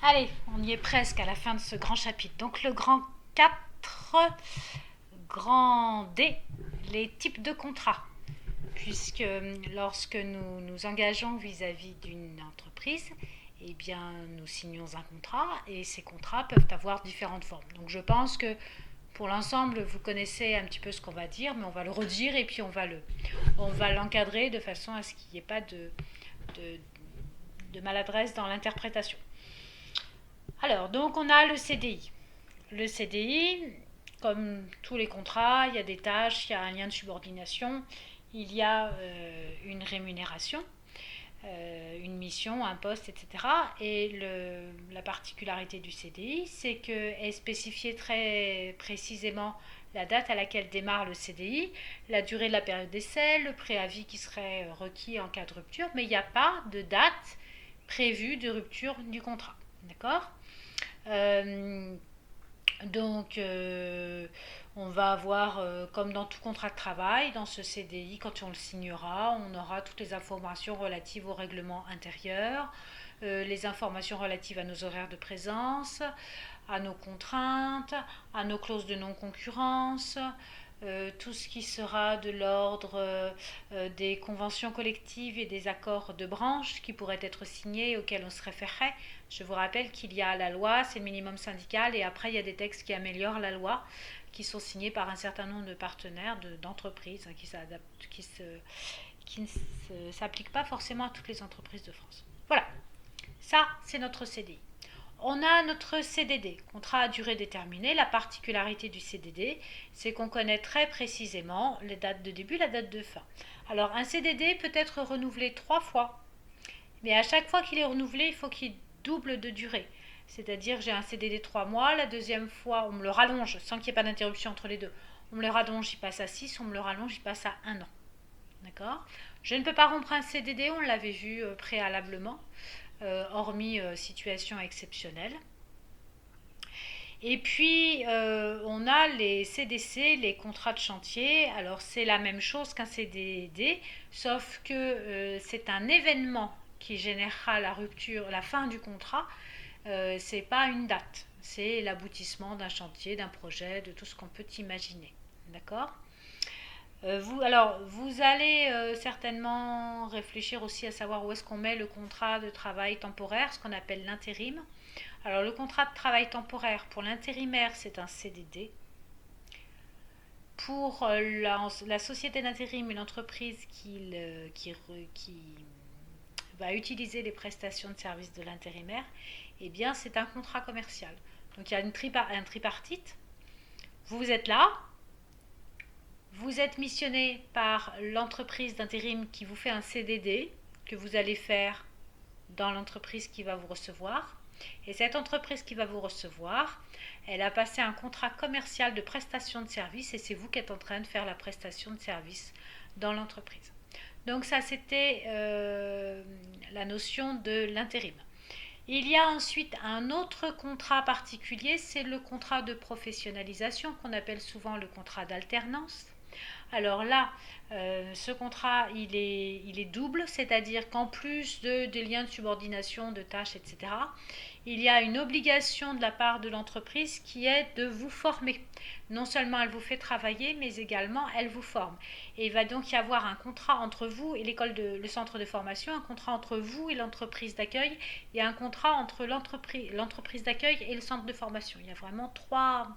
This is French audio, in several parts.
Allez, on y est presque à la fin de ce grand chapitre. Donc le grand 4, grand D, les types de contrats. Puisque lorsque nous nous engageons vis-à-vis d'une entreprise, eh bien, nous signons un contrat et ces contrats peuvent avoir différentes formes. Donc je pense que pour l'ensemble, vous connaissez un petit peu ce qu'on va dire, mais on va le redire et puis on va l'encadrer de façon à ce qu'il n'y ait pas de, de maladresse dans l'interprétation. Alors, donc on a le CDI. Le CDI, comme tous les contrats, il y a des tâches, il y a un lien de subordination, il y a une rémunération, une mission, un poste, etc. Et la particularité du CDI, c'est qu'est spécifiée très précisément la date à laquelle démarre le CDI, la durée de la période d'essai, le préavis qui serait requis en cas de rupture, mais il n'y a pas de date prévue de rupture du contrat. D'accord. euh, donc, on va avoir, comme dans tout contrat de travail, dans ce CDI, quand on le signera, on aura toutes les informations relatives au règlement intérieur, les informations relatives à nos horaires de présence, à nos contraintes, à nos clauses de non-concurrence, tout ce qui sera de l'ordre des conventions collectives et des accords de branche qui pourraient être signés et auxquels on se référerait. Je vous rappelle qu'il y a la loi, c'est le minimum syndical, et après il y a des textes qui améliorent la loi, qui sont signés par un certain nombre de partenaires, d'entreprises, qui ne s'appliquent pas forcément à toutes les entreprises de France. Voilà, ça c'est notre CDI. On a notre CDD, contrat à durée déterminée. La particularité du CDD, c'est qu'on connaît très précisément les dates de début, la date de fin. Alors un CDD peut être renouvelé 3 fois, mais à chaque fois qu'il est renouvelé, il faut qu'il double de durée. C'est-à-dire que j'ai un CDD 3 mois, la deuxième fois on me le rallonge sans qu'il n'y ait pas d'interruption entre les deux. On me le rallonge, il passe à 6, on me le rallonge, il passe à 1 an. D'accord. Je ne peux pas rompre un CDD, on l'avait vu préalablement, hormis situation exceptionnelle. Et puis, on a les CDC, les contrats de chantier. Alors, c'est la même chose qu'un CDD, sauf que c'est un événement qui générera la rupture, la fin du contrat. C'est pas une date, c'est l'aboutissement d'un chantier, d'un projet, de tout ce qu'on peut imaginer. D'accord. Vous allez certainement réfléchir aussi à savoir où est-ce qu'on met le contrat de travail temporaire, ce qu'on appelle l'intérim. Alors, le contrat de travail temporaire pour l'intérimaire, c'est un CDD. Pour la société d'intérim, une entreprise qui va utiliser les prestations de services de l'intérimaire, eh bien, c'est un contrat commercial. Donc, il y a un tripartite. Vous êtes là, vous êtes missionné par l'entreprise d'intérim qui vous fait un CDD que vous allez faire dans l'entreprise qui va vous recevoir. Et cette entreprise qui va vous recevoir, elle a passé un contrat commercial de prestation de service et c'est vous qui êtes en train de faire la prestation de service dans l'entreprise. Donc ça, c'était la notion de l'intérim. Il y a ensuite un autre contrat particulier, c'est le contrat de professionnalisation qu'on appelle souvent le contrat d'alternance. Alors là, ce contrat, il est double, c'est-à-dire qu'en plus des liens de subordination, de tâches, etc., il y a une obligation de la part de l'entreprise qui est de vous former. Non seulement elle vous fait travailler, mais également elle vous forme. Et il va donc y avoir un contrat entre vous et le centre de formation, un contrat entre vous et l'entreprise d'accueil, et un contrat entre l'entreprise d'accueil et le centre de formation. Il y a vraiment trois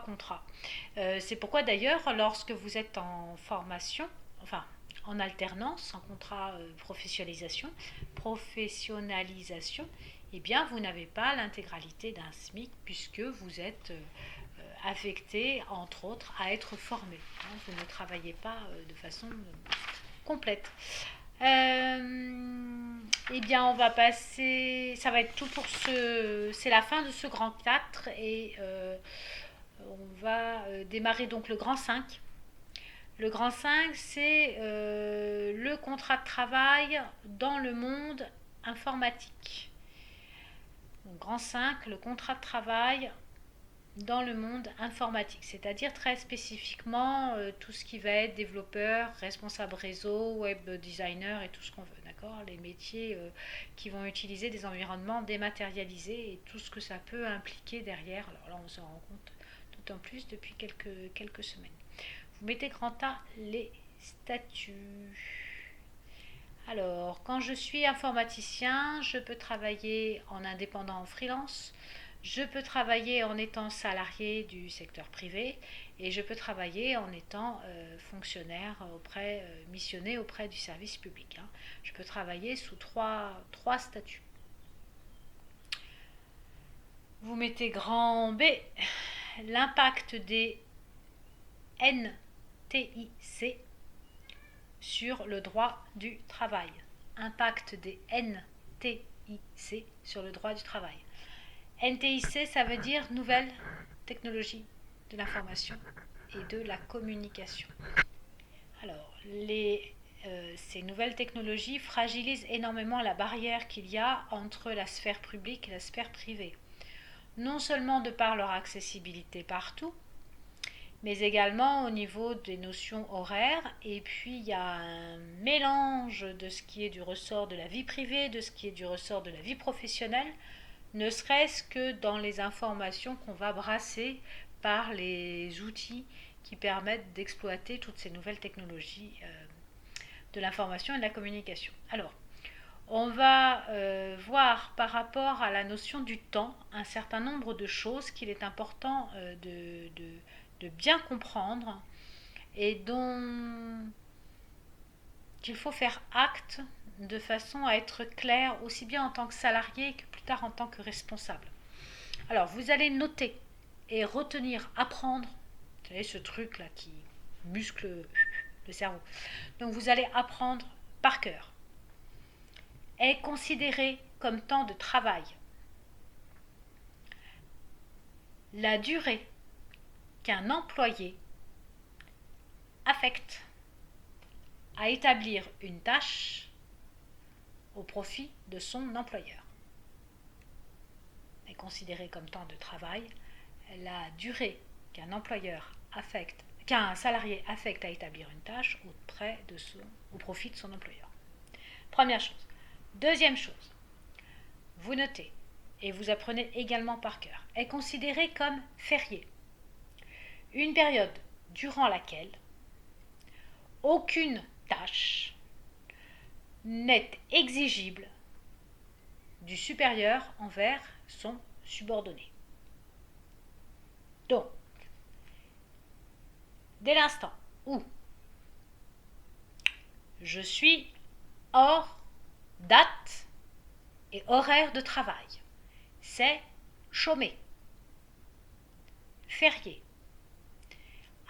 contrats. C'est pourquoi d'ailleurs, lorsque vous êtes en formation, enfin en alternance, en contrat professionnalisation, eh bien vous n'avez pas l'intégralité d'un SMIC puisque vous êtes affecté, entre autres, à être formé. Vous ne travaillez pas de façon complète. Eh bien, on va passer. Ça va être tout pour ce. C'est la fin de ce grand 4 et on va démarrer donc le grand 5. Le grand 5, c'est le contrat de travail dans le monde informatique. Donc, grand 5, le contrat de travail dans le monde informatique, c'est-à-dire très spécifiquement tout ce qui va être développeur, responsable réseau, web designer et tout ce qu'on veut. D'accord. d'accord, les métiers qui vont utiliser des environnements dématérialisés et tout ce que ça peut impliquer derrière. Alors là, on s'en rend compte d'autant plus depuis quelques semaines. Vous mettez grand A les statuts. Alors, quand je suis informaticien, je peux travailler en indépendant, en freelance. Je peux travailler en étant salarié du secteur privé et je peux travailler en étant fonctionnaire missionné auprès du service public. Hein. Je peux travailler sous trois statuts. Vous mettez grand B, l'impact des NTIC sur le droit du travail. Impact des NTIC sur le droit du travail. NTIC, ça veut dire Nouvelles Technologies de l'Information et de la Communication. Alors, ces nouvelles technologies fragilisent énormément la barrière qu'il y a entre la sphère publique et la sphère privée. Non seulement de par leur accessibilité partout, mais également au niveau des notions horaires. Et puis, il y a un mélange de ce qui est du ressort de la vie privée, de ce qui est du ressort de la vie professionnelle, ne serait-ce que dans les informations qu'on va brasser par les outils qui permettent d'exploiter toutes ces nouvelles technologies de l'information et de la communication. Alors, on va voir par rapport à la notion du temps un certain nombre de choses qu'il est important de bien comprendre et dont il faut faire acte de façon à être clair aussi bien en tant que salarié que plus tard en tant que responsable. Alors, vous allez noter et retenir, apprendre, vous savez, ce truc-là qui muscle le cerveau. Donc, vous allez apprendre par cœur. Est considéré comme temps de travail la durée qu'un employé affecte à établir une tâche au profit de son employeur. Est considéré comme temps de travail la durée qu'un salarié affecte à établir une tâche au profit de son employeur. Première chose. Deuxième chose, vous notez et vous apprenez également par cœur, est considéré comme férié. Une période durant laquelle aucune tâche n'est exigible du supérieur envers son subordonné. Donc, dès l'instant où je suis hors date et horaire de travail, c'est chômé, férié.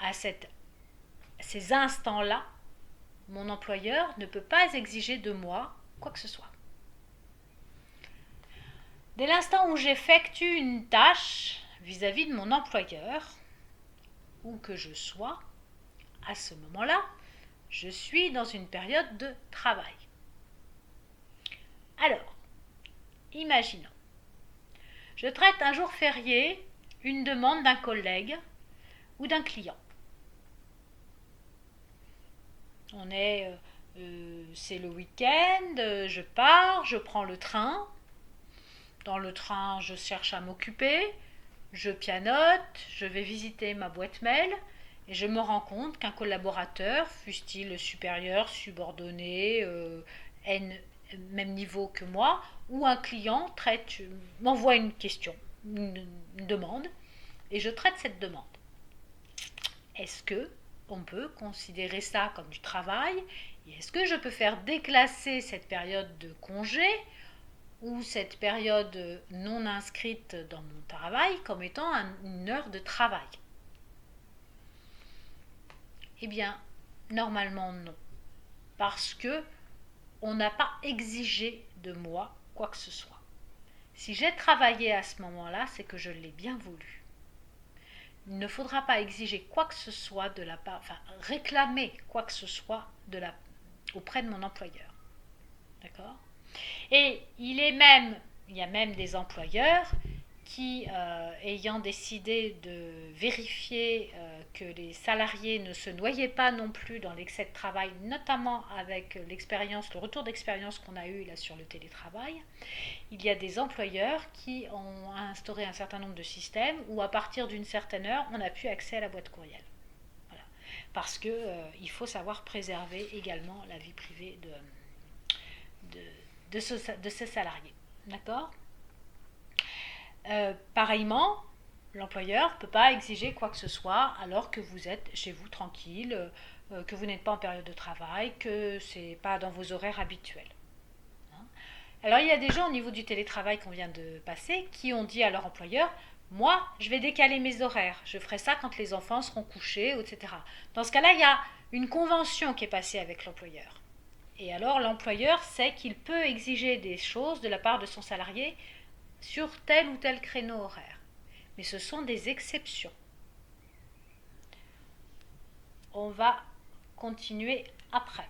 À ces instants-là, mon employeur ne peut pas exiger de moi quoi que ce soit. Dès l'instant où j'effectue une tâche vis-à-vis de mon employeur, où que je sois, à ce moment-là, je suis dans une période de travail. Alors, imaginons, je traite un jour férié une demande d'un collègue ou d'un client. C'est le week-end, je pars, je prends le train. Dans le train, je cherche à m'occuper, je pianote, je vais visiter ma boîte mail et je me rends compte qu'un collaborateur, fût-il supérieur, subordonné, même niveau que moi, ou un client m'envoie une question, une demande, et je traite cette demande. Est-ce que on peut considérer ça comme du travail? Et est-ce que je peux faire déclasser cette période de congé ou cette période non inscrite dans mon travail comme étant une heure de travail? Eh bien, normalement non. Parce que on n'a pas exigé de moi quoi que ce soit. Si j'ai travaillé à ce moment-là, c'est que je l'ai bien voulu. Il ne faudra pas exiger quoi que ce soit réclamer quoi que ce soit auprès de mon employeur. D'accord ? Et il y a même des employeurs qui, ayant décidé de vérifier que les salariés ne se noyaient pas non plus dans l'excès de travail, notamment avec l'expérience, le retour d'expérience qu'on a eu là sur le télétravail, il y a des employeurs qui ont instauré un certain nombre de systèmes où à partir d'une certaine heure, on n'a plus accès à la boîte courriel. Voilà. Parce que il faut savoir préserver également la vie privée de ce salarié. D'accord ? Pareillement, l'employeur ne peut pas exiger quoi que ce soit alors que vous êtes chez vous tranquille, que vous n'êtes pas en période de travail, que ce n'est pas dans vos horaires habituels. Alors il y a des gens au niveau du télétravail qu'on vient de passer qui ont dit à leur employeur: moi, je vais décaler mes horaires, je ferai ça quand les enfants seront couchés, etc. Dans ce cas-là, il y a une convention qui est passée avec l'employeur. Et alors l'employeur sait qu'il peut exiger des choses de la part de son salarié sur tel ou tel créneau horaire. Mais ce sont des exceptions. On va continuer après.